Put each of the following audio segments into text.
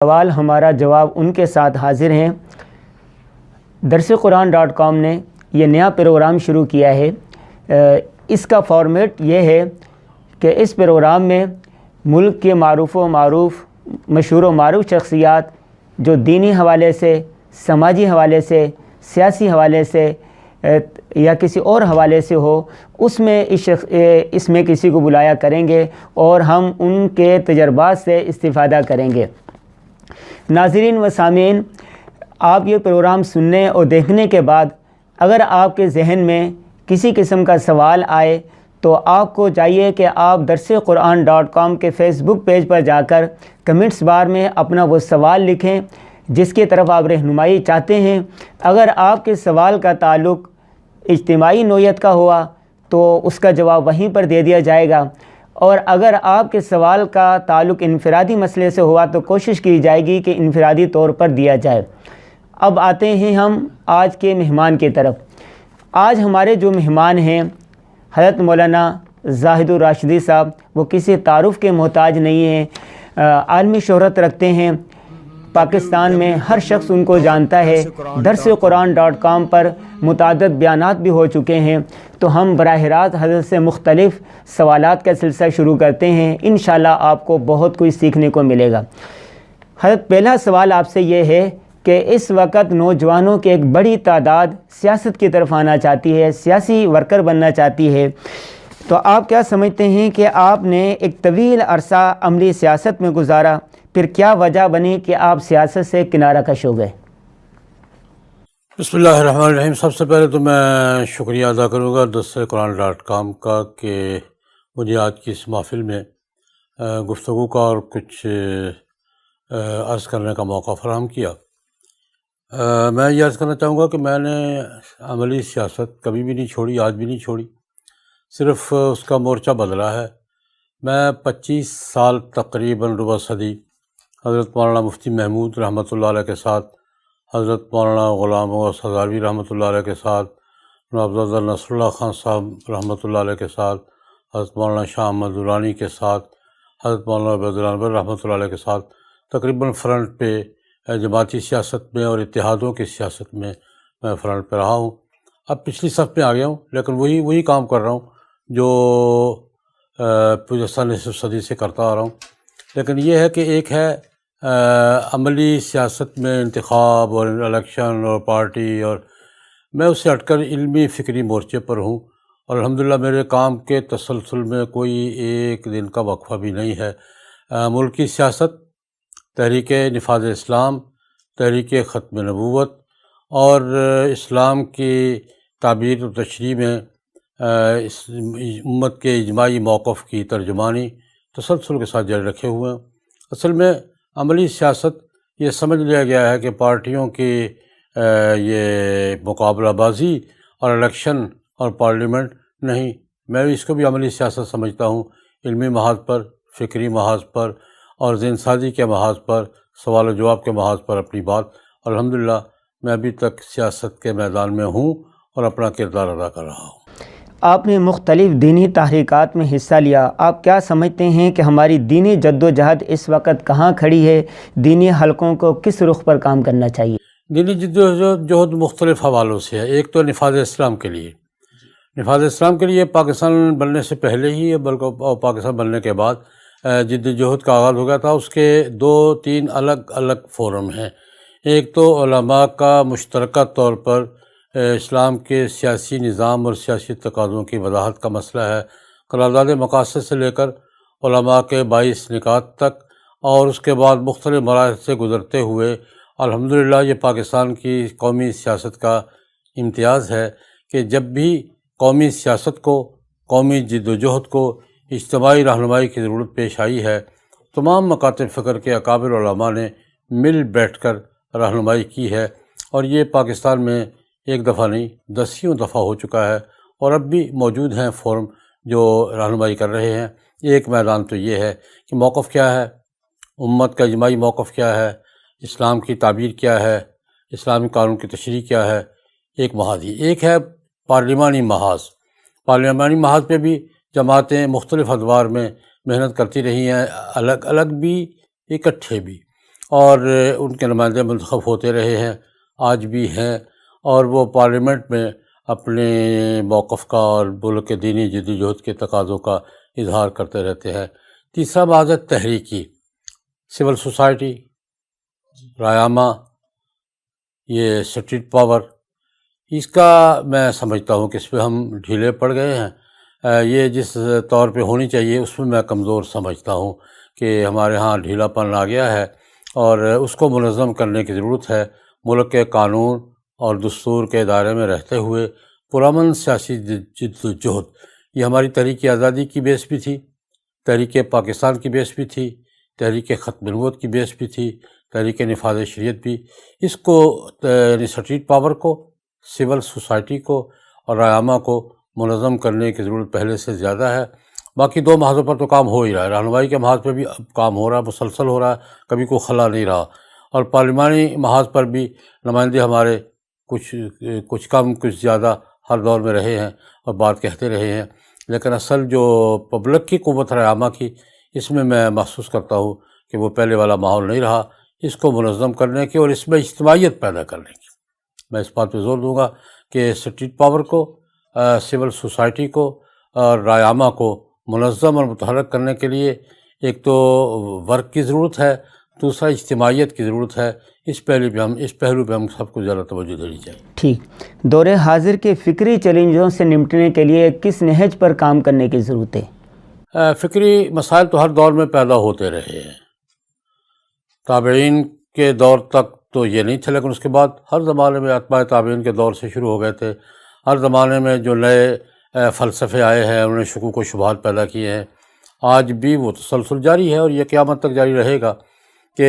سوال ہمارا جواب ان کے ساتھ حاضر ہیں۔ درسقرآن.com نے یہ نیا پروگرام شروع کیا ہے۔ اس کا فارمیٹ یہ ہے کہ اس پروگرام میں ملک کے مشہور و معروف شخصیات جو دینی حوالے سے، سماجی حوالے سے، سیاسی حوالے سے یا کسی اور حوالے سے ہو، اس میں کسی کو بلایا کریں گے اور ہم ان کے تجربات سے استفادہ کریں گے۔ ناظرین و سامعین، آپ یہ پروگرام سننے اور دیکھنے کے بعد اگر آپ کے ذہن میں کسی قسم کا سوال آئے تو آپ کو چاہیے کہ آپ درسقرآن.com کے فیس بک پیج پر جا کر کمنٹس بار میں اپنا وہ سوال لکھیں جس کی طرف آپ رہنمائی چاہتے ہیں۔ اگر آپ کے سوال کا تعلق اجتماعی نوعیت کا ہوا تو اس کا جواب وہیں پر دے دیا جائے گا، اور اگر آپ کے سوال کا تعلق انفرادی مسئلے سے ہوا تو کوشش کی جائے گی کہ انفرادی طور پر دیا جائے۔ اب آتے ہیں ہم آج کے مہمان کی طرف۔ آج ہمارے جو مہمان ہیں حضرت مولانا زاہد الراشدی صاحب، وہ کسی تعارف کے محتاج نہیں ہیں، عالمی شہرت رکھتے ہیں، پاکستان میں ہر شخص ان کو جانتا ہے۔ درسقرآن.com پر متعدد بیانات بھی ہو چکے ہیں۔ تو ہم براہ راست حضرت سے مختلف سوالات کا سلسلہ شروع کرتے ہیں، انشاءاللہ آپ کو بہت کچھ سیکھنے کو ملے گا۔ حضرت، پہلا سوال آپ سے یہ ہے کہ اس وقت نوجوانوں کی ایک بڑی تعداد سیاست کی طرف آنا چاہتی ہے، سیاسی ورکر بننا چاہتی ہے، تو آپ کیا سمجھتے ہیں کہ آپ نے ایک طویل عرصہ عملی سیاست میں گزارا، پھر کیا وجہ بنی کہ آپ سیاست سے کنارہ کش ہو گئے؟ بسم اللہ الرحمن الرحیم۔ سب سے پہلے تو میں شکریہ ادا کروں گا درسقرآن.com کا کہ مجھے آج کی اس محفل میں گفتگو کا اور کچھ عرض کرنے کا موقع فراہم کیا۔ میں یہ عرض کرنا چاہوں گا کہ میں نے عملی سیاست کبھی بھی نہیں چھوڑی، آج بھی نہیں چھوڑی، صرف اس کا مورچہ بدلا ہے۔ میں 25 سال تقریباً ربع صدی حضرت مولانا مفتی محمود رحمۃ اللہ علیہ کے ساتھ، حضرت مولانا غلام احمد ہزاروی رحمۃ اللہ علیہ کے ساتھ، نوابزادہ نصر اللہ خان صاحب رحمۃ اللہ علیہ کے ساتھ، حضرت مولانا شاہ احمد درانی کے ساتھ، حضرت مولانا عبید الانور رحمۃ اللہ علیہ کے ساتھ تقریباً فرنٹ پہ جماعتی سیاست میں اور اتحادوں کی سیاست میں میں فرنٹ پہ رہا ہوں۔ اب پچھلی صف میں آ گیا ہوں، لیکن وہی کام کر رہا ہوں جو پچھلے نصف صدی سے کرتا آ رہا ہوں۔ لیکن یہ ہے کہ ایک ہے عملی سیاست میں انتخاب اور الیکشن اور پارٹی، اور میں اس سے ہٹ کر علمی فکری مورچے پر ہوں، اور الحمدللہ میرے کام کے تسلسل میں کوئی ایک دن کا وقفہ بھی نہیں ہے۔ ملکی سیاست، تحریک نفاذ اسلام، تحریک ختم نبوت اور اسلام کی تعبیر و تشریح میں اس امت کے اجماعی موقف کی ترجمانی تسلسل کے ساتھ جاری رکھے ہوئے ہیں۔ اصل میں عملی سیاست یہ سمجھ لیا گیا ہے کہ پارٹیوں کی یہ مقابلہ بازی اور الیکشن اور پارلیمنٹ نہیں، میں اس کو بھی عملی سیاست سمجھتا ہوں، علمی محاذ پر، فکری محاذ پر اور ذہن سازی کے محاذ پر، سوال و جواب کے محاذ پر اپنی بات۔ الحمدللہ میں ابھی تک سیاست کے میدان میں ہوں اور اپنا کردار ادا کر رہا ہوں۔ آپ نے مختلف دینی تحریکات میں حصہ لیا، آپ کیا سمجھتے ہیں کہ ہماری دینی جد و جہد اس وقت کہاں کھڑی ہے؟ دینی حلقوں کو کس رخ پر کام کرنا چاہیے؟ دینی جد و جہد مختلف حوالوں سے ہے۔ ایک تو نفاذ اسلام کے لیے، نفاذ اسلام کے لیے پاکستان بننے سے پہلے ہی بلکہ پاکستان بننے کے بعد جد و جہد کا آغاز ہو گیا تھا۔ اس کے 2-3 الگ الگ فورم ہیں۔ ایک تو علماء کا مشترکہ طور پر اسلام کے سیاسی نظام اور سیاسی تقاضوں کی وضاحت کا مسئلہ ہے، قرارداد مقاصد سے لے کر علماء کے 22 نکات تک، اور اس کے بعد مختلف مراحل سے گزرتے ہوئے الحمدللہ یہ پاکستان کی قومی سیاست کا امتیاز ہے کہ جب بھی قومی سیاست کو، قومی جد و جہد کو اجتماعی رہنمائی کی ضرورت پیش آئی ہے، تمام مکاتب فکر کے اکابر علماء نے مل بیٹھ کر رہنمائی کی ہے، اور یہ پاکستان میں ایک دفعہ نہیں 10 دفعہ ہو چکا ہے، اور اب بھی موجود ہیں فورم جو رہنمائی کر رہے ہیں۔ ایک میدان تو یہ ہے کہ موقف کیا ہے، امت کا اجماعی موقف کیا ہے، اسلام کی تعبیر کیا ہے، اسلامی قانون کی تشریح کیا ہے، ایک محاذ ہی۔ ایک ہے پارلیمانی محاذ۔ پارلیمانی محاذ پہ بھی جماعتیں مختلف ادوار میں محنت کرتی رہی ہیں، الگ الگ بھی، اکٹھے بھی۔ اور ان کے نمائندے منتخب ہوتے رہے ہیں، آج بھی ہیں، اور وہ پارلیمنٹ میں اپنے موقف کا اور ملک کے دینی جدوجہد کے تقاضوں کا اظہار کرتے رہتے ہیں۔ تیسرا بات ہے تحریکی، سول سوسائٹی، رائے عامہ، یہ اسٹریٹ پاور، اس کا میں سمجھتا ہوں کہ اس پہ ہم ڈھیلے پڑ گئے ہیں۔ یہ جس طور پہ ہونی چاہیے اس میں کمزور سمجھتا ہوں کہ ہمارے ہاں ڈھیلا پن آ گیا ہے، اور اس کو منظم کرنے کی ضرورت ہے۔ ملک کے قانون اور دستور کے دائرے میں رہتے ہوئے پرامن سیاسی جد و جہد، یہ ہماری تحریک آزادی کی بیس بھی تھی، تحریک پاکستان کی بیس بھی تھی، تحریک ختم نبوت کی بیس بھی تھی، تحریک نفاذ شریعت بھی۔ اس کو یعنی اسٹریٹ پاور کو، سول سوسائٹی کو اور رائے عامہ کو منظم کرنے کی ضرورت پہلے سے زیادہ ہے۔ باقی دو محاذوں پر تو کام ہو ہی رہا ہے، رہنمائی کے محاذ پہ بھی کام ہو رہا ہے، مسلسل ہو رہا ہے، کبھی کوئی خلا نہیں رہا، اور پارلیمانی محاذ پر بھی نمائندے ہمارے کچھ کم کچھ زیادہ ہر دور میں رہے ہیں اور بات کہتے رہے ہیں، لیکن اصل جو پبلک کی قوت رائے عامہ کی، اس میں محسوس کرتا ہوں کہ وہ پہلے والا ماحول نہیں رہا۔ اس کو منظم کرنے کی اور اس میں اجتماعیت پیدا کرنے کی میں اس بات پہ زور دوں گا کہ اسٹریٹ پاور کو، سول سوسائٹی کو اور رائے عامہ کو منظم اور متحرک کرنے کے لیے ایک تو ورک کی ضرورت ہے، دوسرا اجتماعیت کی ضرورت ہے۔ اس پہلو پہ ہم سب کو زیادہ توجہ دینی چاہیے۔ ٹھیک، دور حاضر کے فکری چیلنجوں سے نمٹنے کے لیے کس نہج پر کام کرنے کی ضرورت ہے؟ فکری مسائل تو ہر دور میں پیدا ہوتے رہے ہیں، تابعین کے دور تک تو یہ نہیں تھے، لیکن اس کے بعد ہر زمانے میں اتباع تابعین کے دور سے شروع ہو گئے تھے۔ ہر زمانے میں جو نئے فلسفے آئے ہیں انہوں نے شکوک و شبہات پیدا کیے ہیں۔ آج بھی وہ تسلسل جاری ہے اور یہ قیامت تک جاری رہے گا کہ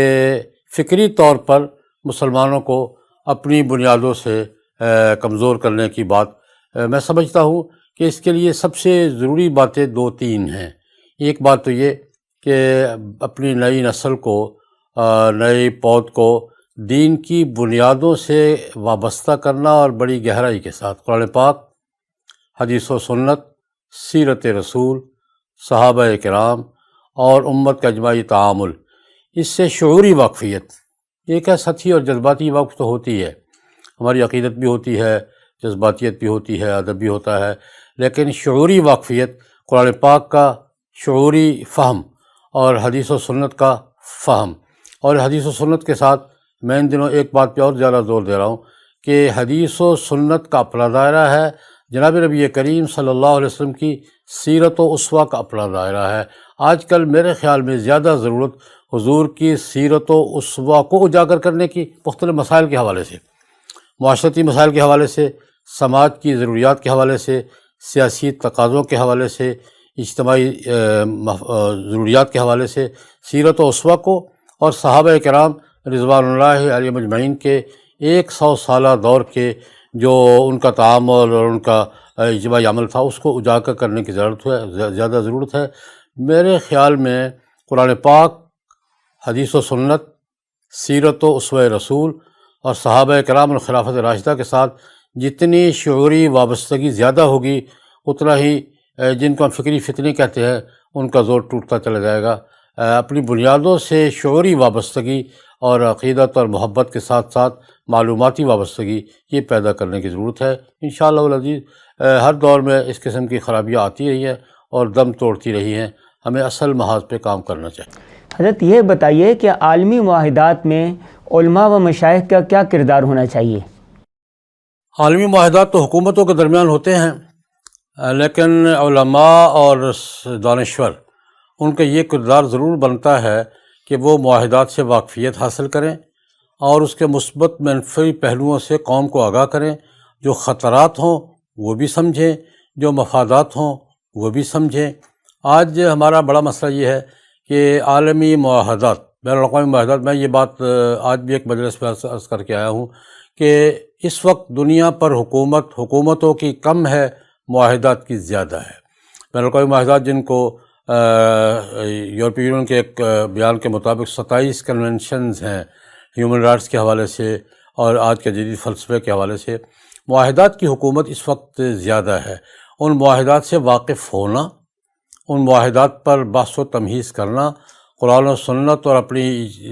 فکری طور پر مسلمانوں کو اپنی بنیادوں سے کمزور کرنے کی بات، میں سمجھتا ہوں کہ اس کے لیے سب سے ضروری باتیں دو تین ہیں۔ ایک بات تو یہ کہ اپنی نئی نسل کو، نئی پود کو دین کی بنیادوں سے وابستہ کرنا، اور بڑی گہرائی کے ساتھ قرآن پاک، حدیث و سنت، سیرت رسول، صحابہ کرام اور امت کا اجماعی تعامل، اس سے شعوری واقفیت، ایک ہے سطحی اور جذباتی واقف تو ہوتی ہے، ہماری عقیدت بھی ہوتی ہے، جذباتیت بھی ہوتی ہے، ادب بھی ہوتا ہے، لیکن شعوری واقفیت، قرآن پاک کا شعوری فہم اور حدیث و سنت کا فہم، اور حدیث و سنت کے ساتھ میں ان دنوں ایک بات پہ اور زیادہ زور دے رہا ہوں کہ حدیث و سنت کا اپنا دائرہ ہے، جناب نبی کریم صلی اللہ علیہ وسلم کی سیرت و اسوہ کا اپنا دائرہ ہے۔ آج کل میرے خیال میں زیادہ ضرورت حضور کی سیرت و اسوہ کو اجاگر کرنے کی، مختلف مسائل کے حوالے سے، معاشرتی مسائل کے حوالے سے، سماج کی ضروریات کے حوالے سے، سیاسی تقاضوں کے حوالے سے، اجتماعی ضروریات کے حوالے سے سیرت و اسوہ کو، اور صحابہ کرام رضوان اللہ علیہم اجمعین کے 100 سالہ دور کے جو ان کا تعامل اور ان کا اجتماعی عمل تھا، اس کو اجاگر کرنے کی ضرورت ہے، زیادہ ضرورت ہے۔ میرے خیال میں قرآن پاک، حدیث و سنت، سیرت و اسوہ رسول اور صحابہ کرام اور خلافت راشدہ کے ساتھ جتنی شعوری وابستگی زیادہ ہوگی، اتنا ہی جن کو ہم فکری فتنی کہتے ہیں ان کا زور ٹوٹتا چلا جائے گا۔ اپنی بنیادوں سے شعوری وابستگی اور عقیدت اور محبت کے ساتھ ساتھ معلوماتی وابستگی، یہ پیدا کرنے کی ضرورت ہے۔ انشاءاللہ العزیز ہر دور میں اس قسم کی خرابیاں آتی رہی ہیں اور دم توڑتی رہی ہیں، ہمیں اصل محاذ پہ کام کرنا چاہیے۔ حضرت یہ بتائیے کہ عالمی معاہدات میں علماء و مشائخ کا کیا کردار ہونا چاہیے؟ عالمی معاہدات تو حکومتوں کے درمیان ہوتے ہیں، لیکن علماء اور دانشور، ان کا یہ کردار ضرور بنتا ہے کہ وہ معاہدات سے واقفیت حاصل کریں اور اس کے مثبت منفی پہلوؤں سے قوم کو آگاہ کریں، جو خطرات ہوں وہ بھی سمجھیں، جو مفادات ہوں وہ بھی سمجھیں۔ آج ہمارا بڑا مسئلہ یہ ہے کہ عالمی معاہدات، بین الاقوامی معاہدات، میں یہ بات آج بھی ایک مجلس میں عرض کر کے آیا ہوں کہ اس وقت دنیا پر حکومتوں کی کم ہے، معاہدات کی زیادہ ہے۔ بین الاقوامی معاہدات جن کو یورپی یونین کے ایک بیان کے مطابق 27 کنونشنز ہیں ہیومن رائٹس کے حوالے سے اور آج کے جدید فلسفے کے حوالے سے، معاہدات کی حکومت اس وقت زیادہ ہے۔ ان معاہدات سے واقف ہونا، ان معاہدات پر بحث و تمہیز کرنا قرآن و سنت اور اپنی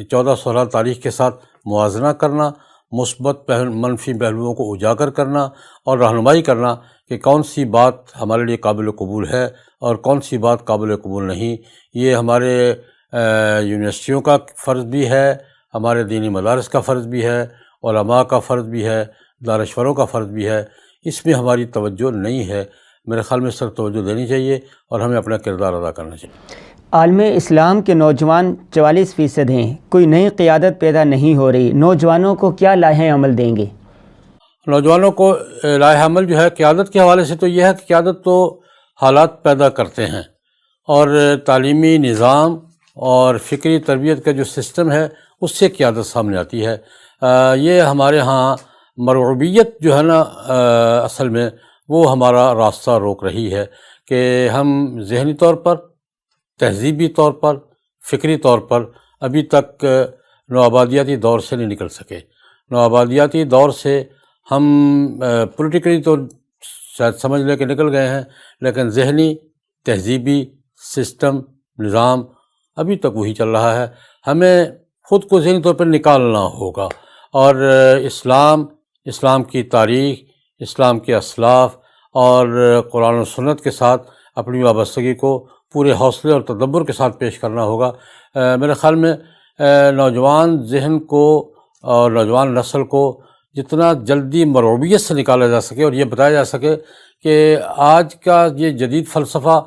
1400 سالہ تاریخ کے ساتھ موازنہ کرنا، مثبت منفی پہلوؤں کو اجاگر کرنا اور رہنمائی کرنا کہ کون سی بات ہمارے لیے قابل قبول ہے اور کون سی بات قابل قبول نہیں۔ یہ ہمارے یونیورسٹیوں کا فرض بھی ہے، ہمارے دینی مدارس کا فرض بھی ہے، علماء کا فرض بھی ہے، دانشوروں کا فرض بھی ہے۔ اس میں ہماری توجہ نہیں ہے، میرے خیال میں سر توجہ دینی چاہیے اور ہمیں اپنا کردار ادا کرنا چاہیے۔ عالم اسلام کے نوجوان 44% ہیں، کوئی نئی قیادت پیدا نہیں ہو رہی، نوجوانوں کو کیا لائحہ عمل دیں گے؟ نوجوانوں کو لائحہ عمل جو ہے قیادت کے حوالے سے تو یہ ہے کہ قیادت تو حالات پیدا کرتے ہیں، اور تعلیمی نظام اور فکری تربیت کا جو سسٹم ہے اس سے قیادت سامنے آتی ہے۔ یہ ہمارے ہاں مرعوبیت جو ہے نا اصل میں وہ ہمارا راستہ روک رہی ہے کہ ہم ذہنی طور پر، تہذیبی طور پر، فکری طور پر ابھی تک نوآبادیاتی دور سے نہیں نکل سکے۔ نوآبادیاتی دور سے ہم پولیٹیکلی تو شاید سمجھ لے کے نکل گئے ہیں، لیکن ذہنی، تہذیبی سسٹم، نظام ابھی تک وہی چل رہا ہے۔ ہمیں خود کو ذہنی طور پر نکالنا ہوگا، اور اسلام کی تاریخ، اسلام کے اسلاف اور قرآن و سنت کے ساتھ اپنی وابستگی کو پورے حوصلے اور تدبر کے ساتھ پیش کرنا ہوگا۔ میرے خیال میں نوجوان ذہن کو اور نوجوان نسل کو جتنا جلدی مرعوبیت سے نکالا جا سکے اور یہ بتایا جا سکے کہ آج کا یہ جدید فلسفہ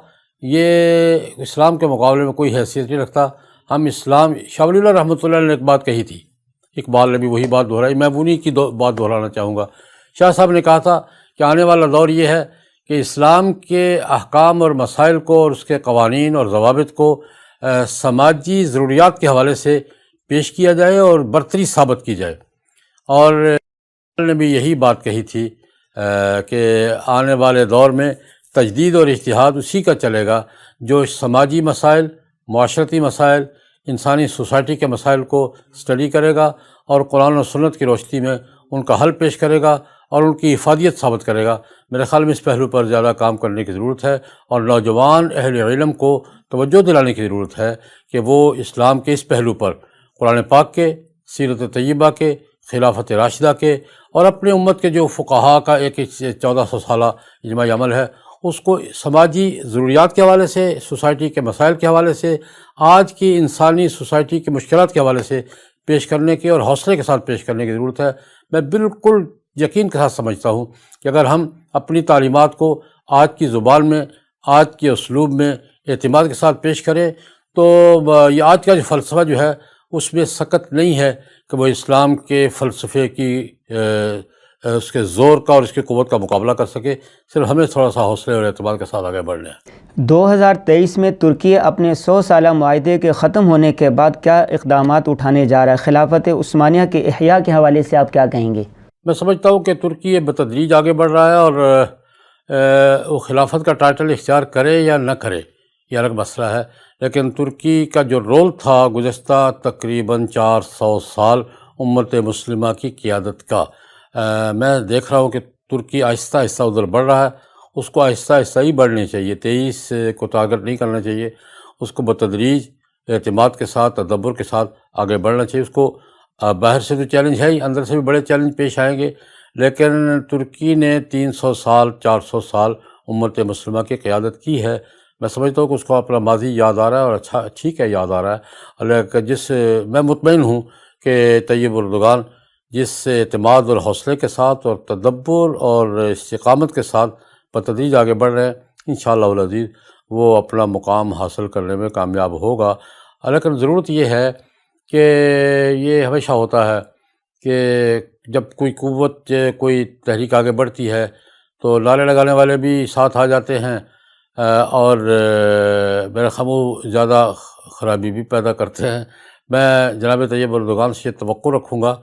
یہ اسلام کے مقابلے میں کوئی حیثیت نہیں رکھتا۔ ہم اسلام، شاہ ولی اللہ رحمۃ اللہ نے ایک بات کہی تھی، اقبال نے بھی وہی بات دہرائی، میں انہی کی بات دہرانا چاہوں گا۔ شاہ صاحب نے کہا تھا کہ آنے والا دور یہ ہے کہ اسلام کے احکام اور مسائل کو اور اس کے قوانین اور ضوابط کو سماجی ضروریات کے حوالے سے پیش کیا جائے اور برتری ثابت کی جائے، اور نے بھی یہی بات کہی تھی کہ آنے والے دور میں تجدید اور اجتہاد اسی کا چلے گا جو سماجی مسائل، معاشرتی مسائل، انسانی سوسائٹی کے مسائل کو اسٹڈی کرے گا اور قرآن و سنت کی روشنی میں ان کا حل پیش کرے گا اور ان کی افادیت ثابت کرے گا۔ میرے خیال میں اس پہلو پر زیادہ کام کرنے کی ضرورت ہے، اور نوجوان اہل علم کو توجہ دلانے کی ضرورت ہے کہ وہ اسلام کے اس پہلو پر، قرآن پاک کے، سیرت طیبہ کے، خلافت راشدہ کے، اور اپنے امت کے جو فقہاء کا ایک 1400 سالہ اجماعی عمل ہے، اس کو سماجی ضروریات کے حوالے سے، سوسائٹی کے مسائل کے حوالے سے، آج کی انسانی سوسائٹی کی مشکلات کے حوالے سے پیش کرنے کی اور حوصلے کے ساتھ پیش کرنے کی ضرورت ہے۔ میں بالکل یقین کے ساتھ سمجھتا ہوں کہ اگر ہم اپنی تعلیمات کو آج کی زبان میں، آج کے اسلوب میں اعتماد کے ساتھ پیش کریں تو یہ آج کا جو فلسفہ جو ہے اس میں سکت نہیں ہے کہ وہ اسلام کے فلسفے کی اس کے زور کا اور اس کی قوت کا مقابلہ کر سکے۔ صرف ہمیں تھوڑا سا حوصلے اور اعتماد کے ساتھ آگے بڑھنا ہے۔ 2023 میں ترکی اپنے 100 سالہ معاہدے کے ختم ہونے کے بعد کیا اقدامات اٹھانے جا رہا ہے؟ خلافت عثمانیہ کے احیاء کے حوالے سے آپ کیا کہیں گے؟ میں سمجھتا ہوں کہ ترکی بتدریج آگے بڑھ رہا ہے، اور وہ خلافت کا ٹائٹل اختیار کرے یا نہ کرے یہ الگ مسئلہ ہے، لیکن ترکی کا جو رول تھا گزشتہ تقریباً 400 سال امت مسلمہ کی قیادت کا، میں دیکھ رہا ہوں کہ ترکی آہستہ آہستہ ادھر بڑھ رہا ہے۔ اس کو آہستہ آہستہ ہی بڑھنی چاہیے، 23 کو ٹارگٹ نہیں کرنا چاہیے، اس کو بتدریج اعتماد کے ساتھ، تدبر کے ساتھ آگے بڑھنا چاہیے۔ اس کو باہر سے تو چیلنج ہے ہی، اندر سے بھی بڑے چیلنج پیش آئیں گے، لیکن ترکی نے 300 سال 400 سال امت مسلمہ کی قیادت کی ہے۔ میں سمجھتا ہوں کہ اس کو اپنا ماضی یاد آ رہا ہے، اور اچھا ٹھیک ہے یاد آ رہا ہے، لیکن میں مطمئن ہوں کہ طیب اردگان جس اعتماد اور حوصلے کے ساتھ اور تدبر اور استقامت کے ساتھ بتدریج آگے بڑھ رہے ہیں، انشاءاللہ العزیز وہ اپنا مقام حاصل کرنے میں کامیاب ہوگا۔ لیکن ضرورت یہ ہے کہ یہ ہمیشہ ہوتا ہے کہ جب کوئی قوت، کوئی تحریک آگے بڑھتی ہے تو نعرے لگانے والے بھی ساتھ آ جاتے ہیں، اور میرا خامو زیادہ خرابی بھی پیدا کرتے ہیں۔ میں جناب طیب اردگان سے توقع رکھوں گا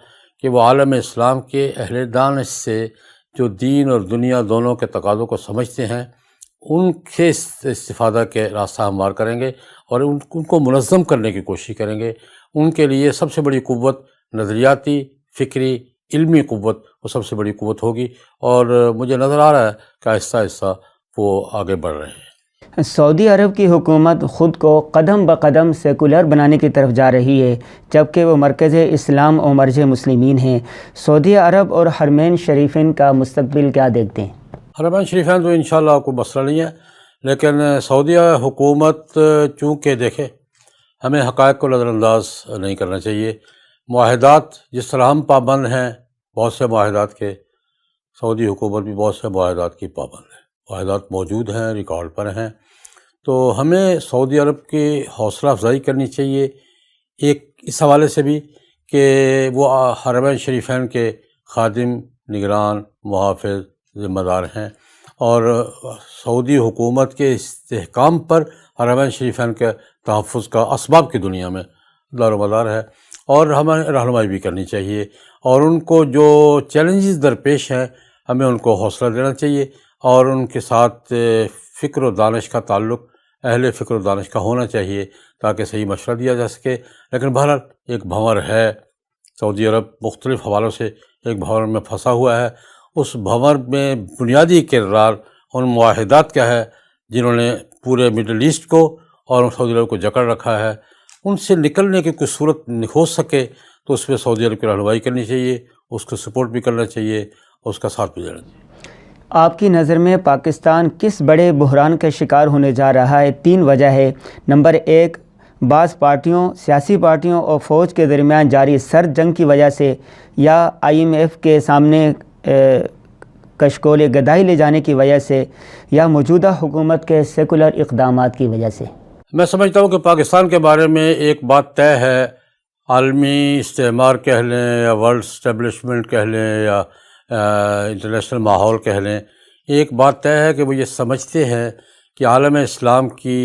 کہ وہ عالم اسلام کے اہل دانش سے جو دین اور دنیا دونوں کے تقاضوں کو سمجھتے ہیں، ان کے استفادہ کے راستہ ہموار کریں گے اور ان کو منظم کرنے کی کوشش کریں گے۔ ان کے لیے سب سے بڑی قوت نظریاتی، فکری، علمی قوت وہ سب سے بڑی قوت ہوگی، اور مجھے نظر آ رہا ہے کہ آہستہ آہستہ وہ آگے بڑھ رہے ہیں۔ سعودی عرب کی حکومت خود کو قدم بقدم سیکولر بنانے کی طرف جا رہی ہے، جبکہ وہ مرکز اسلام و مرج مسلمین ہیں۔ سعودی عرب اور حرمین شریفین کا مستقبل کیا دیکھتے ہیں؟ حرمین شریفین تو انشاءاللہ کوئی مسئلہ نہیں ہے، لیکن سعودی حکومت چونکہ دیکھے ہمیں حقائق کو نظر انداز نہیں کرنا چاہیے۔ معاہدات جس طرح ہم پابند ہیں بہت سے معاہدات کے، سعودی حکومت بھی بہت سے معاہدات کی پابند ہے، معاہدات موجود ہیں، ریکارڈ پر ہیں۔ تو ہمیں سعودی عرب کی حوصلہ افزائی کرنی چاہیے ایک اس حوالے سے بھی کہ وہ حرمین شریفین کے خادم، نگران، محافظ، ذمہ دار ہیں، اور سعودی حکومت کے استحکام پر حرمین شریفین کے تحفظ کا اسباب کی دنیا میں دار و مدار ہے، اور ہمیں رہنمائی بھی کرنی چاہیے، اور ان کو جو چیلنجز درپیش ہیں ہمیں ان کو حوصلہ دینا چاہیے، اور ان کے ساتھ فکر و دانش کا تعلق اہل فکر و دانش کا ہونا چاہیے تاکہ صحیح مشورہ دیا جا سکے۔ لیکن بہرحال ایک بھنور ہے، سعودی عرب مختلف حوالوں سے ایک بھنور میں پھنسا ہوا ہے۔ اس بھنور میں بنیادی کردار ان معاہدات کا ہے جنہوں نے پورے مڈل ایسٹ کو اور سعودی عرب کو جکڑ رکھا ہے۔ ان سے نکلنے کی کوئی صورت ہو سکے تو اس پہ سعودی عرب کی رہنمائی کرنی چاہیے، اس کو سپورٹ بھی کرنا چاہیے، اس کا ساتھ بھی دینا چاہیے۔ آپ کی نظر میں پاکستان کس بڑے بحران کا شکار ہونے جا رہا ہے؟ 3 وجہ ہے۔ نمبر 1، بعض پارٹیوں، سیاسی پارٹیوں اور فوج کے درمیان جاری سرد جنگ کی وجہ سے، یا IMF کے سامنے کشکول گدائی لے جانے کی وجہ سے، یا موجودہ حکومت کے سیکولر اقدامات کی وجہ سے؟ میں سمجھتا ہوں کہ پاکستان کے بارے میں ایک بات طے ہے، عالمی استعمار کہہ لیں یا ورلڈ اسٹیبلشمنٹ کہہ لیں یا انٹرنیشنل ماحول کہہ لیں، ایک بات طے ہے کہ وہ یہ سمجھتے ہیں کہ عالم اسلام کی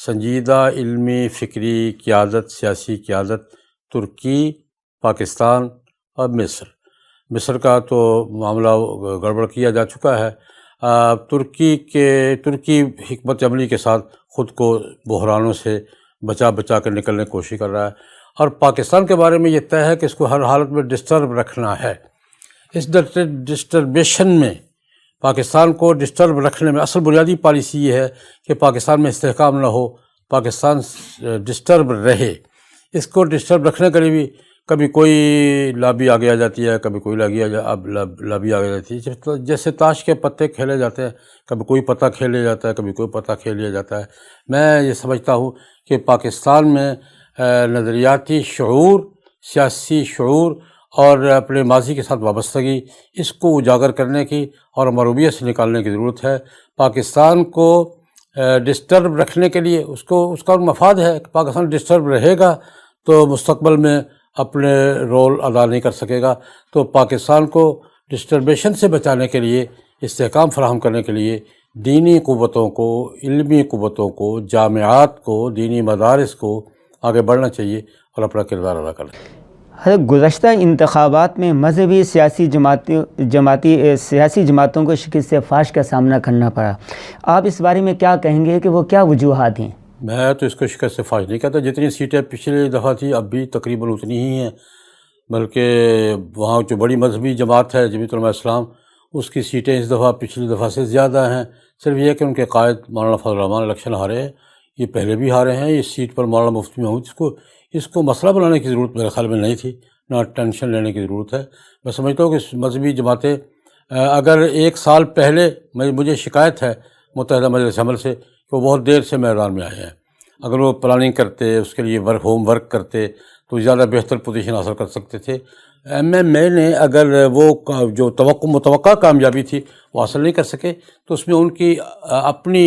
سنجیدہ علمی فکری قیادت، سیاسی قیادت ترکی، پاکستان اور مصر کا تو معاملہ گڑبڑ کیا جا چکا ہے۔ ترکی حکمت عملی کے ساتھ خود کو بحرانوں سے بچا کر نکلنے کی کوشش کر رہا ہے، اور پاکستان کے بارے میں یہ طے ہے کہ اس کو ہر حالت میں ڈسٹرب رکھنا ہے۔ اس ڈسٹربیشن میں، پاکستان کو ڈسٹرب رکھنے میں اصل بنیادی پالیسی یہ ہے کہ پاکستان میں استحکام نہ ہو، پاکستان ڈسٹرب رہے۔ اس کو ڈسٹرب رکھنے کے لیے بھی کبھی کوئی لابی آگے آ جاتی ہے، کبھی کوئی لابی آگے جاتی ہے، جیسے تاش کے پتے کھیلے جاتے ہیں، کبھی کوئی پتہ کھیل لیا جاتا ہے، کبھی کوئی پتہ کھیل لیا جاتا ہے۔ میں یہ سمجھتا ہوں کہ پاکستان میں نظریاتی شعور، سیاسی شعور اور اپنے ماضی کے ساتھ وابستگی، اس کو اجاگر کرنے کی اور مروبیت سے نکالنے کی ضرورت ہے۔ پاکستان کو ڈسٹرب رکھنے کے لیے اس کا مفاد ہے کہ پاکستان ڈسٹرب رہے گا تو مستقبل میں اپنے رول ادا نہیں کر سکے گا۔ تو پاکستان کو ڈسٹربیشن سے بچانے کے لیے، استحکام فراہم کرنے کے لیے دینی قوتوں کو، علمی قوتوں کو، جامعات کو، دینی مدارس کو آگے بڑھنا چاہیے اور اپنا کردار ادا کرنا چاہیے۔ گزشتہ انتخابات میں مذہبی سیاسی جماعتوں کو شکست فاش کا سامنا کرنا پڑا۔ آپ اس بارے میں کیا کہیں گے کہ وہ کیا وجوہات ہیں؟ میں تو اس کو شکست فاش نہیں کہتا، جتنی سیٹیں پچھلی دفعہ تھی اب بھی تقریباً اتنی ہی ہیں، بلکہ وہاں جو بڑی مذہبی جماعت ہے جمیعت علماء اسلام، اس کی سیٹیں اس دفعہ پچھلی دفعہ سے زیادہ ہیں۔ صرف یہ کہ ان کے قائد مولانا فضل الرحمان الیکشن ہارے ہیں، یہ پہلے بھی ہارے ہیں۔ اس سیٹ پر مولانا مفتی محمود، اس کو مسئلہ بنانے کی ضرورت میرے خیال میں نہیں تھی، نہ ٹینشن لینے کی ضرورت ہے۔ میں سمجھتا ہوں کہ مذہبی جماعتیں اگر 1 سال پہلے، مجھے شکایت ہے متحدہ مجلس عمل سے کہ وہ بہت دیر سے میدان میں آئے ہیں، اگر وہ پلاننگ کرتے، اس کے لیے ہوم ورک کرتے تو زیادہ بہتر پوزیشن حاصل کر سکتے تھے۔ میں نے اگر وہ جو متوقع کامیابی تھی وہ حاصل نہیں کر سکے تو اس میں ان کی اپنی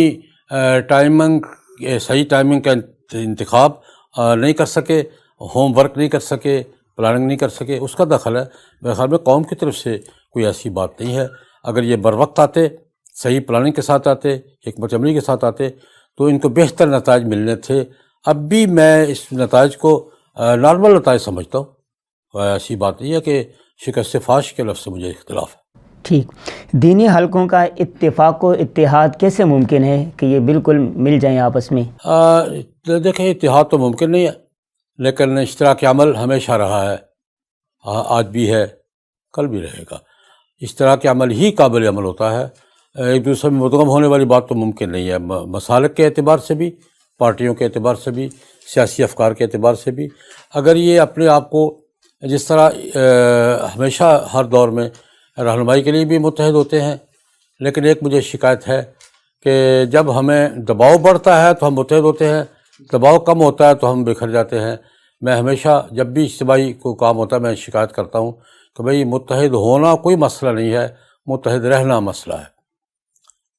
صحیح ٹائمنگ کا انتخاب نہیں کر سکے، ہوم ورک نہیں کر سکے، پلاننگ نہیں کر سکے، اس کا دخل ہے۔ میرے خیال میں قوم کی طرف سے کوئی ایسی بات نہیں ہے۔ اگر یہ بر وقت آتے، صحیح پلاننگ کے ساتھ آتے، حکمت عملی کے ساتھ آتے تو ان کو بہتر نتائج ملنے تھے۔ اب بھی میں اس نتائج کو نارمل نتائج سمجھتا ہوں، ایسی بات نہیں ہے کہ شکست فاش کے لفظ سے مجھے اختلاف ہے۔ ٹھیک، دینی حلقوں کا اتفاق و اتحاد کیسے ممکن ہے کہ یہ بالکل مل جائیں آپس میں؟ دیکھیں، اتحاد تو ممکن نہیں ہے، لیکن اشتراک عمل ہمیشہ رہا ہے، آج بھی ہے، کل بھی رہے گا۔ اشتراک عمل ہی قابل عمل ہوتا ہے، ایک دوسرے میں مدغم ہونے والی بات تو ممکن نہیں ہے، مسالک کے اعتبار سے بھی، پارٹیوں کے اعتبار سے بھی، سیاسی افکار کے اعتبار سے بھی۔ اگر یہ اپنے آپ کو جس طرح ہمیشہ ہر دور میں رہنمائی کے لیے بھی متحد ہوتے ہیں، لیکن ایک مجھے شکایت ہے کہ جب ہمیں دباؤ بڑھتا ہے تو ہم متحد ہوتے ہیں، دباؤ کم ہوتا ہے تو ہم بکھر جاتے ہیں۔ میں ہمیشہ جب بھی اجتماعی کوئی کام ہوتا ہے میں شکایت کرتا ہوں کہ بھئی متحد ہونا کوئی مسئلہ نہیں ہے، متحد رہنا مسئلہ ہے۔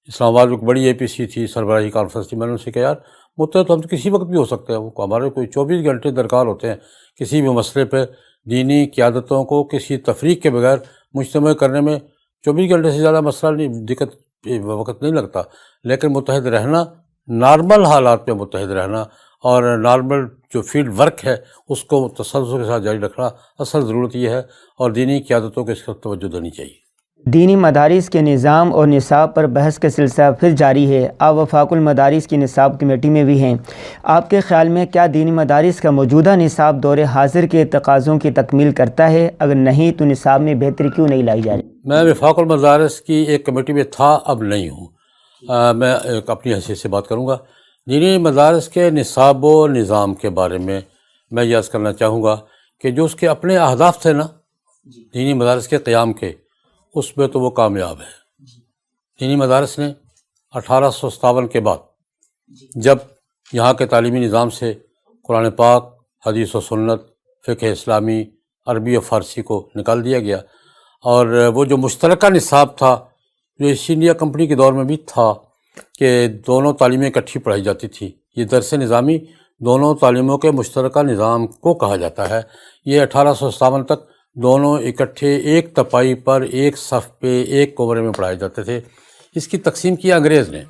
اسلام آباد میں بڑی اے پی سی تھی، سربراہی کانفرنس تھی، میں نے ان سے کہا یار متحد تو ہم تو کسی وقت بھی ہو سکتے ہیں، وہ ہمارے کوئی 24 گھنٹے درکار ہوتے ہیں کسی بھی مسئلے پہ دینی قیادتوں کو کسی تفریق کے بغیر مجتمع کرنے میں۔ 24 گھنٹے سے زیادہ مسئلہ نہیں، دقت وقت نہیں لگتا، لیکن متحد رہنا، نارمل حالات میں متحد رہنا اور نارمل جو فیلڈ ورک ہے اس کو تسلسل کے ساتھ جاری رکھنا اصل ضرورت یہ ہے، اور دینی قیادتوں کو اس پر توجہ دینی چاہیے۔ دینی مدارس کے نظام اور نصاب پر بحث کا سلسلہ پھر جاری ہے۔ آپ وفاق المدارس کی نصاب کمیٹی میں بھی ہیں۔ آپ کے خیال میں کیا دینی مدارس کا موجودہ نصاب دور حاضر کے تقاضوں کی تکمیل کرتا ہے؟ اگر نہیں تو نصاب میں بہتری کیوں نہیں لائی جا رہی؟ میں وفاق المدارس کی ایک کمیٹی میں تھا، اب نہیں ہوں۔ میں ایک اپنی حیثیت سے بات کروں گا۔ دینی مدارس کے نصاب و نظام کے بارے میں میں یہ عرض کرنا چاہوں گا کہ جو اس کے اپنے اہداف تھے نا دینی مدارس کے قیام کے، اس میں تو وہ کامیاب ہے۔ دینی مدارس نے 1857 کے بعد جب یہاں کے تعلیمی نظام سے قرآن پاک، حدیث و سنت، فقہ اسلامی، عربی و فارسی کو نکال دیا گیا، اور وہ جو مشترکہ نصاب تھا جو ایسٹ انڈیا کمپنی کے دور میں بھی تھا کہ دونوں تعلیمیں اکٹھی پڑھائی جاتی تھی، یہ درس نظامی دونوں تعلیموں کے مشترکہ نظام کو کہا جاتا ہے، یہ 1857 تک دونوں اکٹھے ایک تپائی پر ایک صف پہ ایک کمرے میں پڑھائے جاتے تھے۔ اس کی تقسیم کیا انگریز نے،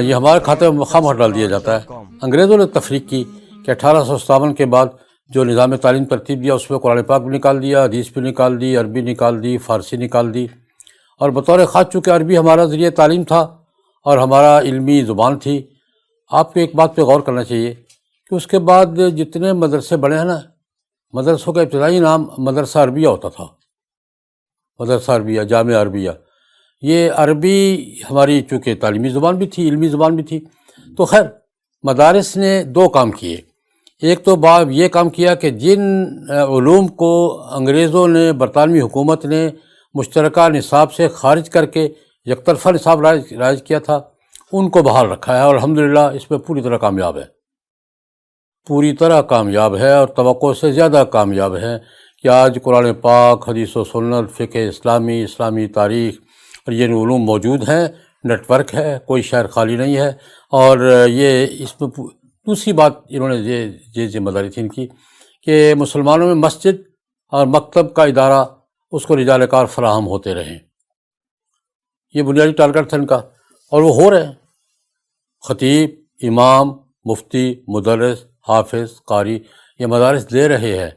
یہ ہمارے کھاتے میں خام ڈال دیا جاتا ہے۔ انگریزوں نے تفریق کی کہ 1857 کے بعد جو نظام تعلیم ترتیب دیا اس میں قرآن پاک بھی نکال دیا، حدیث بھی نکال دی، عربی نکال دی، فارسی نکال دی، اور بطور خاص چونکہ عربی ہمارا ذریعہ تعلیم تھا اور ہمارا علمی زبان تھی۔ آپ کو ایک بات پہ غور کرنا چاہیے کہ اس کے بعد جتنے مدرسے بڑے ہیں نا، مدرسوں کا ابتدائی نام مدرسہ عربیہ ہوتا تھا، مدرسہ عربیہ، جامعہ عربیہ۔ یہ عربی ہماری چونکہ تعلیمی زبان بھی تھی، علمی زبان بھی تھی، تو خیر مدارس نے دو کام کیے۔ ایک تو یہ کام کیا کہ جن علوم کو انگریزوں نے، برطانوی حکومت نے مشترکہ نصاب سے خارج کر کے یک طرفہ نصاب رائج کیا تھا، ان کو بحال رکھا ہے، اور الحمدللہ اس میں پوری طرح کامیاب ہے، پوری طرح کامیاب ہے، اور توقع سے زیادہ کامیاب ہے کہ آج قرآن پاک، حدیث و سنت، فقہ اسلامی، اسلامی تاریخ اور یہ علوم موجود ہیں، نیٹ ورک ہے، کوئی شہر خالی نہیں ہے۔ اور یہ اس میں دوسری بات انہوں نے یہ ذمہ داری تھی ان کی کہ مسلمانوں میں مسجد اور مکتب کا ادارہ، اس کو رجال کار فراہم ہوتے رہیں، یہ بنیادی ٹارگٹ تھا ان کا، اور وہ ہو رہے ہیں۔ خطیب، امام، مفتی، مدرس، حافظ، قاری، یہ مدارس دے رہے ہیں۔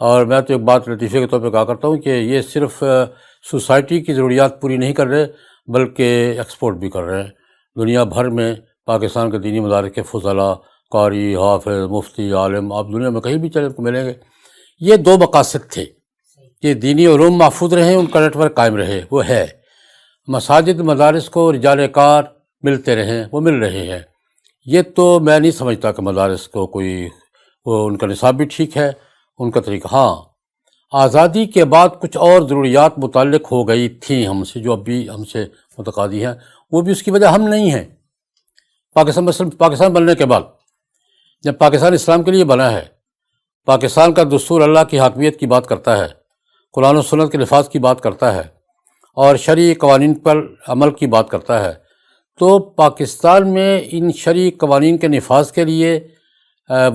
اور میں تو ایک بات لطیفے کے طور پہ کہا کرتا ہوں کہ یہ صرف سوسائٹی کی ضروریات پوری نہیں کر رہے بلکہ ایکسپورٹ بھی کر رہے ہیں۔ دنیا بھر میں پاکستان کے دینی مدارس کے فضلاء، قاری، حافظ، مفتی، عالم آپ دنیا میں کہیں بھی چلے کو ملیں گے۔ یہ دو مقاصد تھے کہ دینی علوم محفوظ رہیں، ان کا نیٹ ورک قائم رہے، وہ ہے۔ مساجد مدارس کو رجال کار ملتے رہیں، وہ مل رہے ہیں۔ یہ تو میں نہیں سمجھتا کہ مدارس کو کوئی ان کا نصاب بھی ٹھیک ہے، ان کا طریقہ۔ ہاں، آزادی کے بعد کچھ اور ضروریات متعلق ہو گئی تھیں ہم سے، جو اب بھی ہم سے متقاضی ہیں، وہ بھی اس کی وجہ ہم نہیں ہیں۔ پاکستان بننے کے بعد جب پاکستان اسلام کے لیے بنا ہے، پاکستان کا دستور اللہ کی حاکمیت کی بات کرتا ہے، قرآن و سنت کے نفاذ کی بات کرتا ہے، اور شرعی قوانین پر عمل کی بات کرتا ہے، تو پاکستان میں ان شرعی قوانین کے نفاذ کے لیے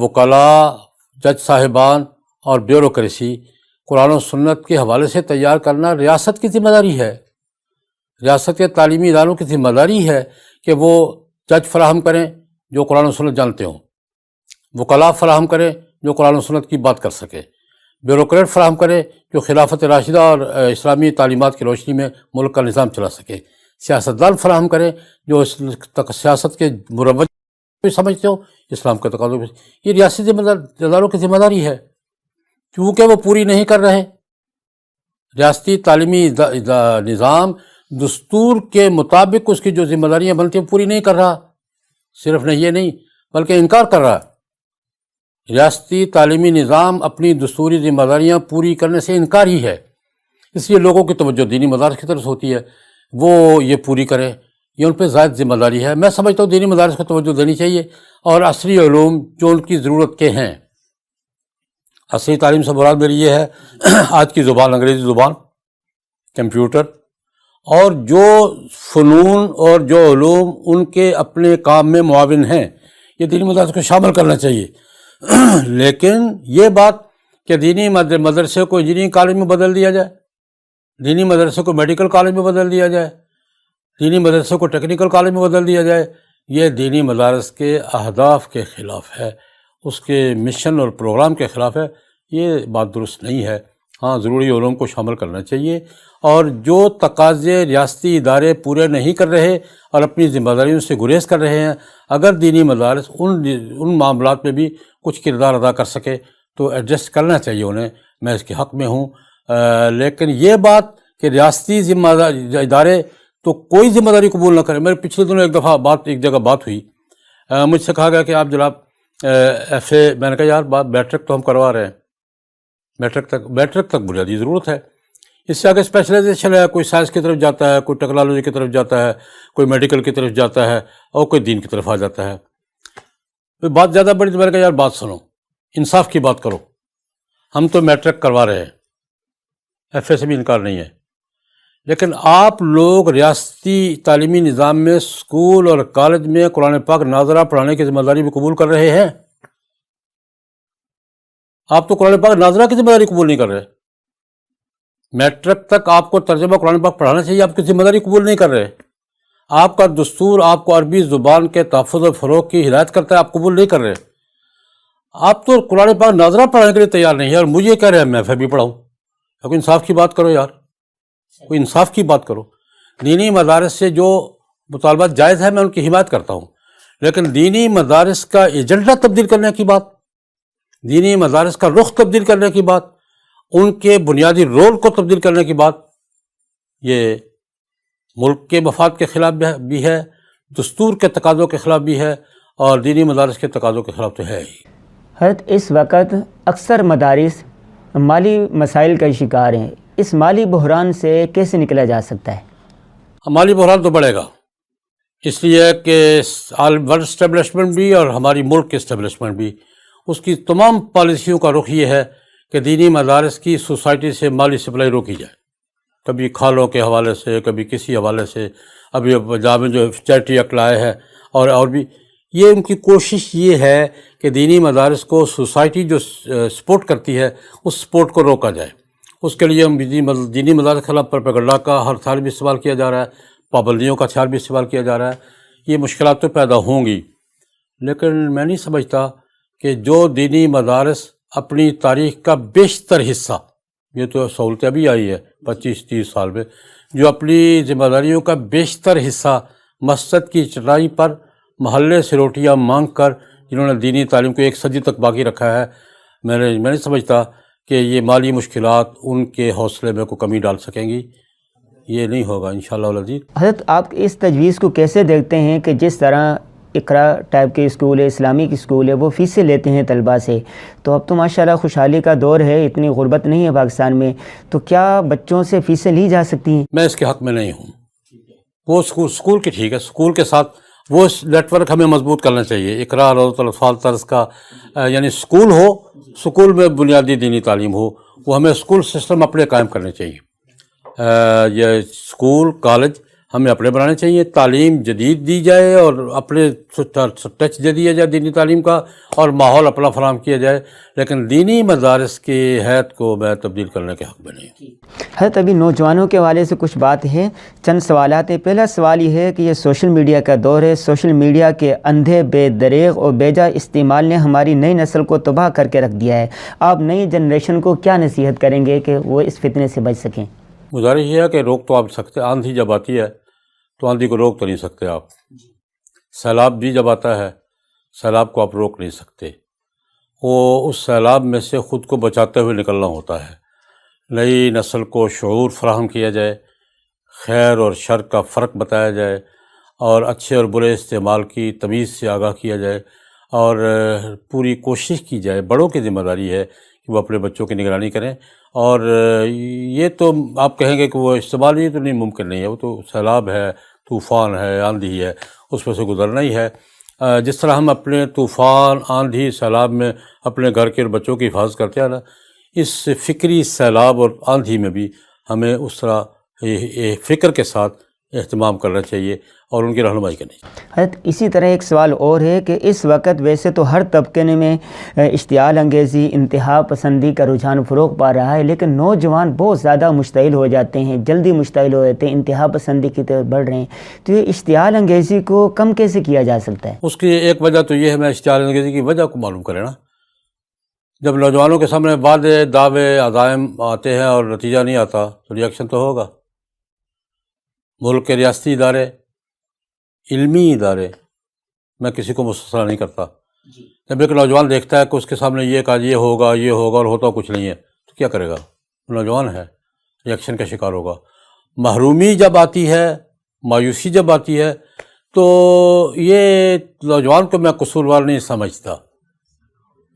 وکلاء، جج صاحبان اور بیوروکریسی قرآن و سنت کے حوالے سے تیار کرنا ریاست کی ذمہ داری ہے۔ ریاست کے تعلیمی اداروں کی ذمہ داری ہے کہ وہ جج فراہم کریں جو قرآن و سنت جانتے ہوں، وکلاء فراہم کریں جو قرآن و سنت کی بات کر سکے، بیوروکریٹ فراہم کریں جو خلافت راشدہ اور اسلامی تعلیمات کی روشنی میں ملک کا نظام چلا سکے، سیاستدان فراہم کریں جو سیاست کے مروج بھی سمجھتے ہو، اسلام کے تقاضوں بھی۔ یہ ریاستی اداروں کی ذمہ داری ہے، کیونکہ وہ پوری نہیں کر رہے۔ ریاستی تعلیمی نظام دستور کے مطابق اس کی جو ذمہ داریاں بنتی ہیں پوری نہیں کر رہا. صرف یہ نہیں بلکہ انکار کر رہا ہے. ریاستی تعلیمی نظام اپنی دستوری ذمہ داریاں پوری کرنے سے انکار ہی ہے. اس لیے لوگوں کی توجہ دینی مدارس کی طرف ہوتی ہے، وہ یہ پوری کریں، یہ ان پہ زائد ذمہ داری ہے. میں سمجھتا ہوں دینی مدارس کو توجہ دینی چاہیے، اور عصری علوم جو ان کی ضرورت کے ہیں. عصری تعلیم سے مراد میری یہ ہے آج کی زبان، انگریزی زبان، کمپیوٹر، اور جو فنون اور جو علوم ان کے اپنے کام میں معاون ہیں، یہ دینی مدارس کو شامل کرنا چاہیے. لیکن یہ بات کہ دینی مدرسے کو انجینئرنگ کالج میں بدل دیا جائے، دینی مدرسے کو میڈیکل کالج میں بدل دیا جائے، دینی مدرسے کو ٹیکنیکل کالج میں بدل دیا جائے، یہ دینی مدارس کے اہداف کے خلاف ہے، اس کے مشن اور پروگرام کے خلاف ہے. یہ بات درست نہیں ہے. ہاں، ضروری علوم کو شامل کرنا چاہیے، اور جو تقاضے ریاستی ادارے پورے نہیں کر رہے اور اپنی ذمہ داریوں سے گریز کر رہے ہیں، اگر دینی مدارس ان معاملات میں بھی کچھ کردار ادا کر سکے تو ایڈجسٹ کرنا چاہیے انہیں. میں اس کے حق میں ہوں. لیکن یہ بات کہ ریاستی ذمہ ادارے تو کوئی ذمہ داری قبول نہ کرے. میرے پچھلے دنوں ایک جگہ بات ہوئی، مجھ سے کہا گیا کہ آپ جناب ایف اے، میں نے کہا یار میٹرک تو ہم کروا رہے ہیں، میٹرک تک بنیادی ضرورت ہے. اس سے آگے اسپیشلائزیشن ہے، کوئی سائنس کی طرف جاتا ہے، کوئی ٹیکنالوجی کی طرف جاتا ہے، کوئی میڈیکل کی طرف جاتا ہے، اور کوئی دین کی طرف آ جاتا ہے. بات زیادہ بڑی تو میں نے کہا یار بات سنو، انصاف کی بات کرو. ہم تو میٹرک کروا رہے ہیں، ایف اے سے بھی انکار نہیں ہے، لیکن آپ لوگ ریاستی تعلیمی نظام میں اسکول اور کالج میں قرآن پاک ناظرہ پڑھانے کی ذمہ داری بھی قبول کر رہے ہیں. آپ تو قرآن پاک ناظرہ کی ذمہ داری قبول نہیں کر رہے. میٹرک تک آپ کو ترجمہ قرآن پاک پڑھانا چاہیے، آپ کی ذمہ داری قبول نہیں کر رہے. آپ کا دستور آپ کو عربی زبان کے تحفظ و فروغ کی ہدایت کرتا ہے، آپ قبول نہیں کر رہے. آپ تو قرآن پاک ناظرہ پڑھانے کے لیے تیار نہیں ہے، اور مجھے کہہ رہے ہیں میں ایف اے بھی پڑھاؤں. کوئی انصاف کی بات کرو یار، کوئی انصاف کی بات کرو. دینی مدارس سے جو مطالبات جائز ہے میں ان کی حمایت کرتا ہوں، لیکن دینی مدارس کا ایجنڈا تبدیل کرنے کی بات، دینی مدارس کا رخ تبدیل کرنے کی بات، ان کے بنیادی رول کو تبدیل کرنے کی بات، یہ ملک کے مفاد کے خلاف بھی ہے، دستور کے تقاضوں کے خلاف بھی ہے، اور دینی مدارس کے تقاضوں کے خلاف تو ہے ہی. حضرت اس وقت اکثر مدارس مالی مسائل کا شکار ہیں. اس مالی بحران سے کیسے نکلا جا سکتا ہے؟ مالی بحران تو بڑھے گا، اس لیے کہ ورلڈ اسٹیبلشمنٹ بھی اور ہماری ملک کی اسٹیبلشمنٹ بھی، اس کی تمام پالیسیوں کا رخ یہ ہے کہ دینی مدارس کی سوسائٹی سے مالی سپلائی روکی جائے. کبھی کھالوں کے حوالے سے، کبھی کسی حوالے سے. ابھی پنجاب میں جو چیریٹی ایکٹ لائے ہیں، اور بھی یہ ان کی کوشش یہ ہے کہ دینی مدارس کو سوسائٹی جو سپورٹ کرتی ہے اس سپورٹ کو روکا جائے. اس کے لیے دینی مدارس کے خلاف پروپیگنڈا کا ہر سال بھی استعمال کیا جا رہا ہے، پابندیوں کا ہتھیار بھی استعمال کیا جا رہا ہے. یہ مشکلات تو پیدا ہوں گی، لیکن میں نہیں سمجھتا کہ جو دینی مدارس اپنی تاریخ کا بیشتر حصہ، یہ تو سہولتیں ابھی آئی ہے 25-30 سال میں، جو اپنی ذمہ داریوں کا بیشتر حصہ مسجد کی چٹائی پر محلے سے روٹیاں مانگ کر جنہوں نے دینی تعلیم کو 1 صدی تک باقی رکھا ہے، میں نہیں سمجھتا کہ یہ مالی مشکلات ان کے حوصلے میں کوئی کمی ڈال سکیں گی. یہ نہیں ہوگا انشاءاللہ العزیز. حضرت آپ اس تجویز کو کیسے دیکھتے ہیں کہ جس طرح اقرا ٹائپ کے اسکول ہے، اسلامک اسکول ہے، وہ فیسیں لیتے ہیں طلباء سے، تو اب تو ماشاءاللہ خوشحالی کا دور ہے، اتنی غربت نہیں ہے پاکستان میں، تو کیا بچوں سے فیسیں لی جا سکتی ہیں؟ میں اس کے حق میں نہیں ہوں. وہ اسکول کی ٹھیک ہے، اسکول کے ساتھ وہ نیٹ ورک ہمیں مضبوط کرنا چاہیے. اقرا روضۃ الاطفال طرز کا، یعنی اسکول ہو، اسکول میں بنیادی دینی تعلیم ہو، وہ ہمیں اسکول سسٹم اپنے قائم کرنے چاہیے. یہ اسکول کالج ہمیں اپنے بنانے چاہیے، تعلیم جدید دی جائے اور اپنے ٹچ دے دیا جائے دینی تعلیم کا، اور ماحول اپنا فراہم کیا جائے، لیکن دینی مدارس کی حیت کو میں تبدیل کرنے کے حق میں نہیں ہوں. حضرت ابھی نوجوانوں کے حوالے سے کچھ بات ہے، چند سوالات ہیں. پہلا سوال یہ ہے کہ یہ سوشل میڈیا کا دور ہے، سوشل میڈیا کے اندھے بے دریغ اور بیجا استعمال نے ہماری نئی نسل کو تباہ کر کے رکھ دیا ہے. آپ نئی جنریشن کو کیا نصیحت کریں گے کہ وہ اس فتنے سے بچ سکیں؟ گزارش یہ ہے کہ روک تو آپ سکتے، آندھی جب آتی ہے تو آندھی کو روک تو نہیں سکتے آپ. سیلاب بھی جب آتا ہے، سیلاب کو آپ روک نہیں سکتے، وہ اس سیلاب میں سے خود کو بچاتے ہوئے نکلنا ہوتا ہے. نئی نسل کو شعور فراہم کیا جائے، خیر اور شر کا فرق بتایا جائے اور اچھے اور برے استعمال کی تمیز سے آگاہ کیا جائے اور پوری کوشش کی جائے. بڑوں کی ذمہ داری ہے کہ وہ اپنے بچوں کی نگرانی کریں. اور یہ تو آپ کہیں گے کہ وہ استعمال یہ تو نہیں ممکن نہیں ہے، وہ تو سیلاب ہے، طوفان ہے، آندھی ہے، اس میں سے گزرنا ہی ہے. جس طرح ہم اپنے طوفان، آندھی، سیلاب میں اپنے گھر کے اور بچوں کی حفاظت کرتے ہیں نا، اس فکری سیلاب اور آندھی میں بھی ہمیں اس طرح فکر کے ساتھ اہتمام کرنا چاہیے اور ان کی رہنمائی کرنی چاہیے. حضرت اسی طرح ایک سوال اور ہے کہ اس وقت ویسے تو ہر طبقے میں اشتعال انگیزی، انتہا پسندی کا رجحان فروغ پا رہا ہے، لیکن نوجوان بہت زیادہ مشتعل ہو جاتے ہیں، جلدی مشتعل ہو جاتے ہیں، انتہا پسندی کی طرف بڑھ رہے ہیں. تو یہ اشتعال انگیزی کو کم کیسے کیا جا سکتا ہے؟ اس کی ایک وجہ تو یہ ہے، میں اشتعال انگیزی کی وجہ کو معلوم کریں نا. جب نوجوانوں کے سامنے وعدے، دعوے، عزائم آتے ہیں اور نتیجہ نہیں آتا تو ریئیکشن تو ہوگا. ملک کے ریاستی ادارے، علمی ادارے، میں کسی کو مستثنیٰ نہیں کرتا، جب ایک نوجوان دیکھتا ہے کہ اس کے سامنے یہ کہا یہ ہوگا اور ہوتا کچھ نہیں ہے تو کیا کرے گا؟ نوجوان ہے، ریئیکشن کا شکار ہوگا. محرومی جب آتی ہے، مایوسی جب آتی ہے تو یہ نوجوان کو میں قصوروار نہیں سمجھتا،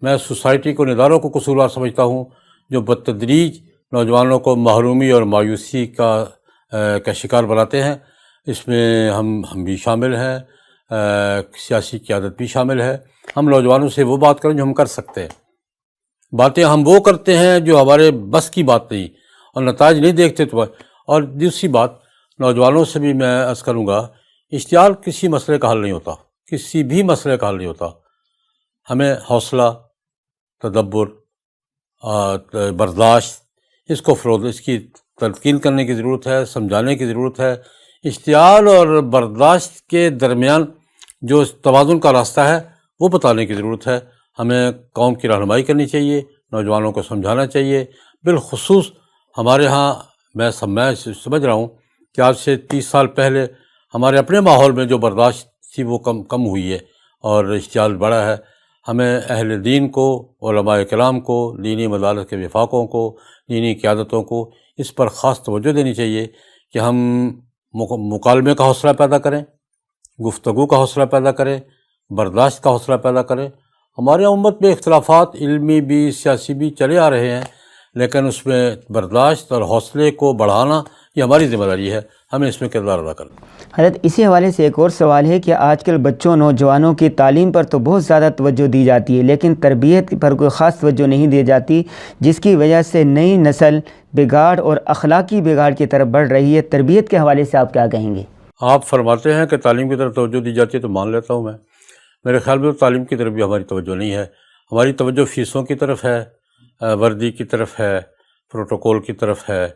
میں سوسائٹی کو، اداروں کو قصوروار سمجھتا ہوں جو بتدریج نوجوانوں کو محرومی اور مایوسی کا شکار بناتے ہیں. اس میں ہم بھی شامل ہیں، سیاسی قیادت بھی شامل ہے. ہم نوجوانوں سے وہ بات کریں جو ہم کر سکتے ہیں. باتیں ہم وہ کرتے ہیں جو ہمارے بس کی بات نہیں اور نتائج نہیں دیکھتے تو. اور دوسری بات نوجوانوں سے بھی میں عرض کروں گا، اشتعال کسی مسئلے کا حل نہیں ہوتا، کسی بھی مسئلے کا حل نہیں ہوتا. ہمیں حوصلہ، تدبر، برداشت، اس کو فروغ، اس کی تلقین کرنے کی ضرورت ہے، سمجھانے کی ضرورت ہے. اشتعال اور برداشت کے درمیان جو توازن کا راستہ ہے وہ بتانے کی ضرورت ہے. ہمیں قوم کی رہنمائی کرنی چاہیے، نوجوانوں کو سمجھانا چاہیے. بالخصوص ہمارے ہاں میں سمجھ رہا ہوں کہ آج سے 30 سال پہلے ہمارے اپنے ماحول میں جو برداشت تھی وہ کم ہوئی ہے اور اشتعال بڑھا ہے. ہمیں اہل دین کو، علماء کرام کو، دینی مدارس کے وفاقوں کو، دینی قیادتوں کو اس پر خاص توجہ دینی چاہیے کہ ہم مکالمے کا حوصلہ پیدا کریں، گفتگو کا حوصلہ پیدا کریں، برداشت کا حوصلہ پیدا کریں. ہمارے امت میں اختلافات علمی بھی، سیاسی بھی چلے آ رہے ہیں، لیکن اس میں برداشت اور حوصلے کو بڑھانا یہ ہماری ذمہ داری ہے، ہمیں اس میں کردار ادا کرنا. حضرت اسی حوالے سے ایک اور سوال ہے کہ آج کل بچوں، نوجوانوں کی تعلیم پر تو بہت زیادہ توجہ دی جاتی ہے، لیکن تربیت پر کوئی خاص توجہ نہیں دی جاتی، جس کی وجہ سے نئی نسل بگاڑ اور اخلاقی بگاڑ کی طرف بڑھ رہی ہے. تربیت کے حوالے سے آپ کیا کہیں گے؟ آپ فرماتے ہیں کہ تعلیم کی طرف توجہ دی جاتی ہے تو مان لیتا ہوں میں. میرے خیال میں تعلیم کی طرف بھی ہماری توجہ نہیں ہے. ہماری توجہ فیسوں کی طرف ہے، وردی کی طرف ہے، پروٹوکول کی طرف ہے.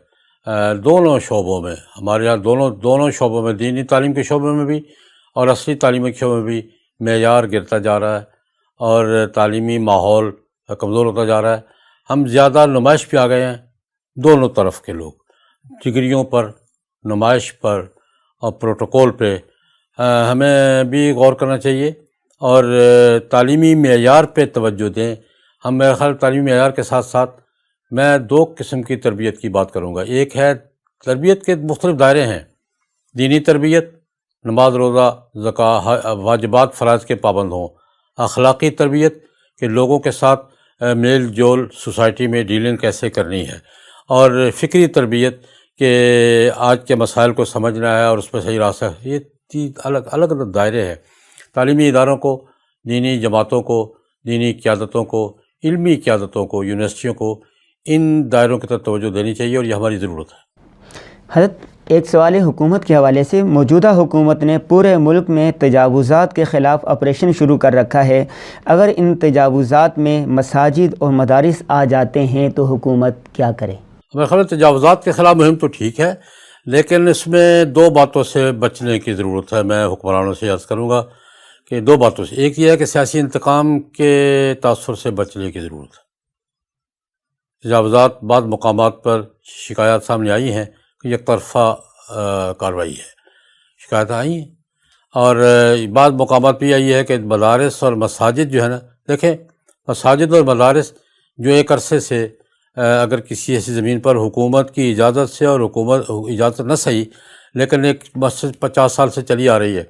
دونوں شعبوں میں ہمارے یہاں دونوں شعبوں میں، دینی تعلیم کے شعبے میں بھی اور اصلی تعلیم کے شعبے میں بھی معیار گرتا جا رہا ہے اور تعلیمی ماحول کمزور ہوتا جا رہا ہے. ہم زیادہ نمائش پہ آ گئے ہیں، دونوں طرف کے لوگ، ڈگریوں پر، نمائش پر اور پروٹوکول پہ. ہمیں بھی غور کرنا چاہیے اور تعلیمی معیار پہ توجہ دیں. ہم میرے خیال تعلیمی معیار کے ساتھ ساتھ میں 2 قسم کی تربیت کی بات کروں گا. ایک ہے تربیت کے مختلف دائرے ہیں، دینی تربیت، نماز، روزہ، زکوٰۃ، واجبات، فرائض کے پابند ہوں. اخلاقی تربیت کہ لوگوں کے ساتھ میل جول، سوسائٹی میں ڈیلنگ کیسے کرنی ہے. اور فکری تربیت کہ آج کے مسائل کو سمجھنا ہے اور اس پہ صحیح راستہ. یہ 3 الگ دائرے ہیں. تعلیمی اداروں کو، دینی جماعتوں کو، دینی قیادتوں کو، علمی قیادتوں کو، یونیورسٹیوں کو ان دائروں کی طرف توجہ دینی چاہیے اور یہ ہماری ضرورت ہے. حضرت ایک سوال حکومت کے حوالے سے، موجودہ حکومت نے پورے ملک میں تجاوزات کے خلاف آپریشن شروع کر رکھا ہے. اگر ان تجاوزات میں مساجد اور مدارس آ جاتے ہیں تو حکومت کیا کرے؟ میرے خیال میں تجاوزات کے خلاف مہم تو ٹھیک ہے، لیکن اس میں 2 باتوں سے بچنے کی ضرورت ہے. میں حکمرانوں سے عرض کروں گا کہ 2 باتوں سے. ایک یہ ہے کہ سیاسی انتقام کے تاثر سے بچنے کی ضرورت ہے. تجاوزات بعض مقامات پر شکایات سامنے آئی ہیں کہ یک طرفہ کارروائی ہے، شکایتیں آئی ہیں. اور بعض مقامات پہ آئی ہے کہ مدارس اور مساجد جو ہے نا، دیکھیں مساجد اور مدارس جو ایک عرصے سے اگر کسی ایسی زمین پر حکومت کی اجازت سے اور حکومت اجازت نہ صحیح لیکن ایک مسجد 50 سال سے چلی آ رہی ہے،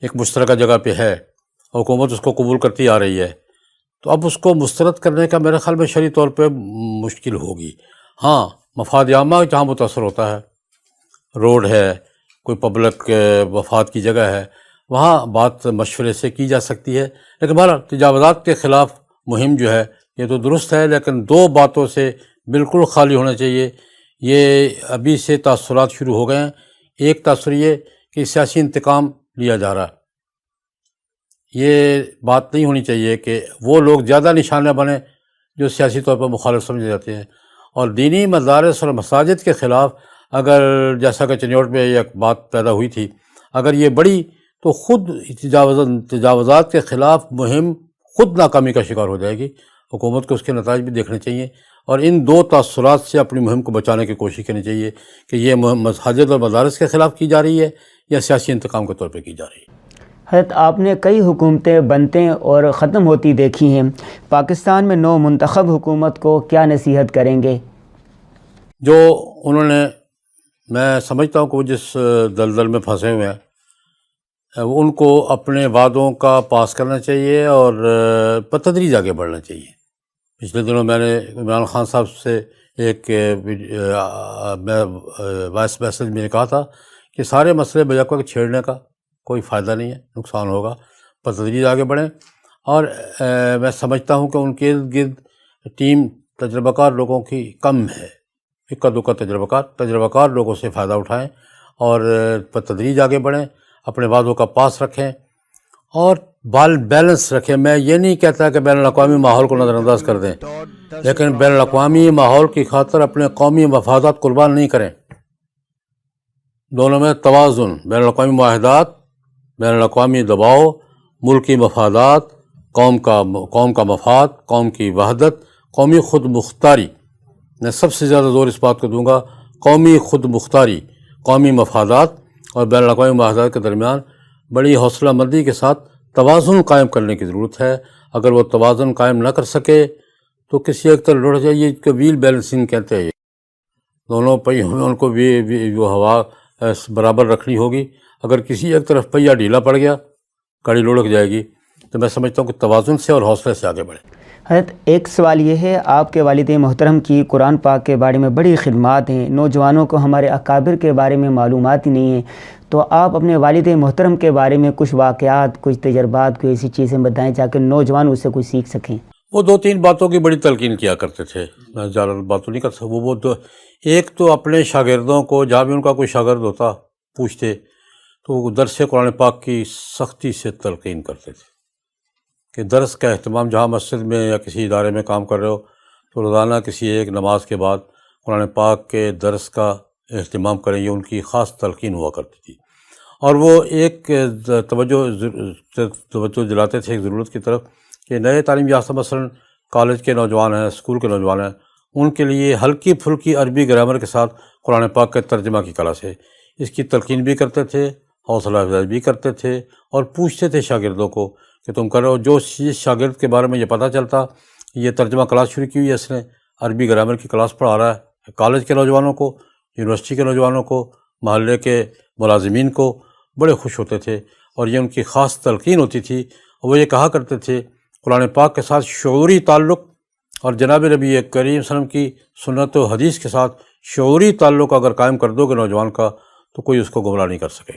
ایک مشترکہ جگہ پہ ہے، حکومت اس کو قبول کرتی آ رہی ہے، تو اب اس کو مسترد کرنے کا میرے خیال میں شرعی طور پہ مشکل ہوگی۔ ہاں، مفاد عامہ جہاں متاثر ہوتا ہے، روڈ ہے، کوئی پبلک مفاد کی جگہ ہے، وہاں بات مشورے سے کی جا سکتی ہے، لیکن بہرحال تجاوزات کے خلاف مہم جو ہے یہ تو درست ہے، لیکن دو باتوں سے بالکل خالی ہونا چاہیے۔ یہ ابھی سے تاثرات شروع ہو گئے ہیں۔ ایک تاثر یہ کہ سیاسی انتقام لیا جا رہا ہے، یہ بات نہیں ہونی چاہیے کہ وہ لوگ زیادہ نشانہ بنیں جو سیاسی طور پر مخالف سمجھے جاتے ہیں، اور دینی مدارس اور مساجد کے خلاف اگر جیسا کہ چنیوٹ میں ایک بات پیدا ہوئی تھی، اگر یہ بڑی تو خود تجاوزات کے خلاف مہم خود ناکامی کا شکار ہو جائے گی۔ حکومت کو اس کے نتائج بھی دیکھنے چاہیے، اور ان دو تاثرات سے اپنی مہم کو بچانے کی کوشش کرنی چاہیے کہ یہ مساجد اور مدارس کے خلاف کی جا رہی ہے یا سیاسی انتقام کے طور پہ کی جا رہی ہے۔ حضرت، آپ نے کئی حکومتیں بنتے اور ختم ہوتی دیکھی ہیں، پاکستان میں نو منتخب حکومت کو کیا نصیحت کریں گے؟ جو انہوں نے، میں سمجھتا ہوں کہ وہ جس دلدل میں پھنسے ہوئے ہیں ان کو اپنے وعدوں کا پاس کرنا چاہیے اور بتدریج آگے بڑھنا چاہیے۔ پچھلے دنوں میں نے عمران خان صاحب سے ایک وائس میسج میں نے کہا تھا کہ سارے مسئلے بجا وقت چھیڑنے کا کوئی فائدہ نہیں ہے، نقصان ہوگا، بتدریج آگے بڑھیں۔ اور میں سمجھتا ہوں کہ ان کے ارد گرد ٹیم تجربہ کار لوگوں کی کم ہے، اکا دکا تجربہ کار لوگوں سے فائدہ اٹھائیں اور بتدریج آگے بڑھیں، اپنے وعدوں کا پاس رکھیں اور بیلنس رکھیں۔ میں یہ نہیں کہتا کہ بین الاقوامی ماحول کو نظر انداز کر دیں، لیکن بین الاقوامی ماحول کی خاطر اپنے قومی مفادات قربان نہیں کریں۔ دونوں میں توازن، بین الاقوامی معاہدات، بین الاقوامی دباؤ، ملکی مفادات، قوم کا مفاد، قوم کی وحدت، قومی خود مختاری۔ میں سب سے زیادہ زور اس بات کو دوں گا، قومی خود مختاری، قومی مفادات اور بین الاقوامی معاہدات کے درمیان بڑی حوصلہ مندی کے ساتھ توازن قائم کرنے کی ضرورت ہے۔ اگر وہ توازن قائم نہ کر سکے تو کسی ایک طرف لڑ جائے، یہ ویل بیلنسنگ کہتے ہیں، دونوں پہیوں میں ان کو بھی وہ ہوا برابر رکھنی ہوگی۔ اگر کسی ایک طرف پہیا ڈھیلا پڑ گیا، گاڑی لڑک جائے گی۔ تو میں سمجھتا ہوں کہ توازن سے اور حوصلے سے آگے بڑھیں۔ حضرت، ایک سوال یہ ہے، آپ کے والد محترم کی قرآن پاک کے بارے میں بڑی خدمات ہیں، نوجوانوں کو ہمارے اکابر کے بارے میں معلومات ہی نہیں ہیں، تو آپ اپنے والد محترم کے بارے میں کچھ واقعات، کچھ تجربات، کوئی ایسی چیزیں بتائیں تاکہ نوجوان اس سے کچھ سیکھ سکیں۔ وہ 2-3 باتوں کی بڑی تلقین کیا کرتے تھے، میں زیادہ باتوں نہیں کر سکتا۔ وہ تو ایک تو اپنے شاگردوں کو جہاں بھی ان کا کوئی شاگرد ہوتا پوچھتے تو وہ درس قرآن پاک کی سختی سے تلقین کرتے تھے کہ درس کا اہتمام، جہاں مسجد میں یا کسی ادارے میں کام کر رہے ہو تو روزانہ کسی ایک نماز کے بعد قرآن پاک کے درس کا اہتمام کریں، یہ ان کی خاص تلقین ہوا کرتی تھی۔ اور وہ ایک توجہ دلاتے تھے ایک ضرورت کی طرف کہ نئے تعلیم یافتہ مثلاً کالج کے نوجوان ہیں، اسکول کے نوجوان ہیں، ان کے لیے ہلکی پھلکی عربی گرامر کے ساتھ قرآن پاک کے ترجمہ کی کلاس ہے، اس کی تلقین بھی کرتے تھے، حوصلہ افزائی بھی کرتے تھے اور پوچھتے تھے شاگردوں کو کہ تم کر رہے ہو۔ جو شاگرد کے بارے میں یہ پتہ چلتا یہ ترجمہ کلاس شروع کی ہوئی ہے، اس نے عربی گرامر کی کلاس پڑھا رہا ہے، کالج کے نوجوانوں کو، یونیورسٹی کے نوجوانوں کو، محلے کے ملازمین کو بڑے خوش ہوتے تھے، اور یہ ان کی خاص تلقین ہوتی تھی۔ اور وہ یہ کہا کرتے تھے قرآن پاک کے ساتھ شعوری تعلق اور جناب نبی کریم صلی اللہ علیہ وسلم کی سنت و حدیث کے ساتھ شعوری تعلق اگر قائم کر دو گے نوجوان کا تو کوئی اس کو گمراہ نہیں کر سکے۔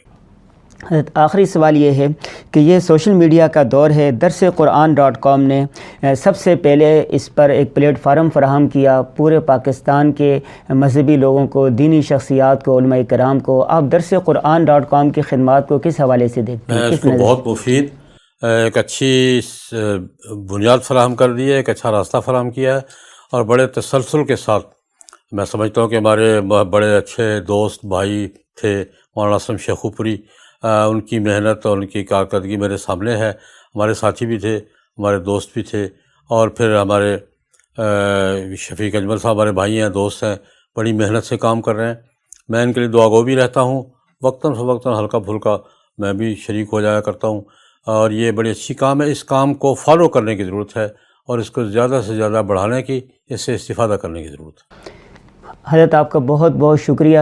حضرت، آخری سوال یہ ہے کہ یہ سوشل میڈیا کا دور ہے، درسقرآن.com نے سب سے پہلے اس پر ایک پلیٹ فارم فراہم کیا پورے پاکستان کے مذہبی لوگوں کو، دینی شخصیات کو، علماء کرام کو۔ آپ درسقرآن.com کی خدمات کو کس حوالے سے دیکھتے ہیں؟ میں اس کو بہت مفید، ایک اچھی بنیاد فراہم کر دی ہے، ایک اچھا راستہ فراہم کیا ہے، اور بڑے تسلسل کے ساتھ میں سمجھتا ہوں کہ ہمارے بڑے اچھے دوست بھائی تھے مولانا اسلم شیخو پوری، ان کی محنت اور ان کی کارکردگی میرے سامنے ہے۔ ہمارے ساتھی بھی تھے، ہمارے دوست بھی تھے، اور پھر ہمارے شفیق اجمل صاحب ہمارے بھائی ہیں، دوست ہیں، بڑی محنت سے کام کر رہے ہیں۔ میں ان کے لیے دعاگو بھی رہتا ہوں، وقتاً فوقتاً ہلکا پھلکا میں بھی شریک ہو جایا کرتا ہوں، اور یہ بڑی اچھی کام ہے۔ اس کام کو فالو کرنے کی ضرورت ہے اور اس کو زیادہ سے زیادہ بڑھانے کی، اس سے استفادہ کرنے کی ضرورت ہے۔ حضرت، آپ کا بہت بہت شکریہ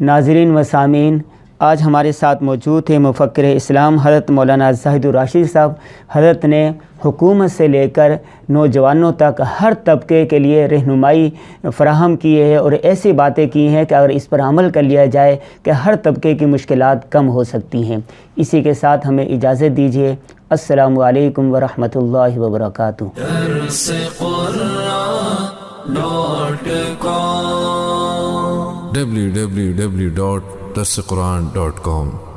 ناظرین و سامعین، آج ہمارے ساتھ موجود تھے مفکر اسلام حضرت مولانا زاہد الراشد صاحب۔ حضرت نے حکومت سے لے کر نوجوانوں تک ہر طبقے کے لیے رہنمائی فراہم کی ہے اور ایسی باتیں کی ہیں کہ اگر اس پر عمل کر لیا جائے کہ ہر طبقے کی مشکلات کم ہو سکتی ہیں۔ اسی کے ساتھ ہمیں اجازت دیجیے۔ السلام علیکم ورحمۃ اللہ وبرکاتہ۔ www.darsequran.com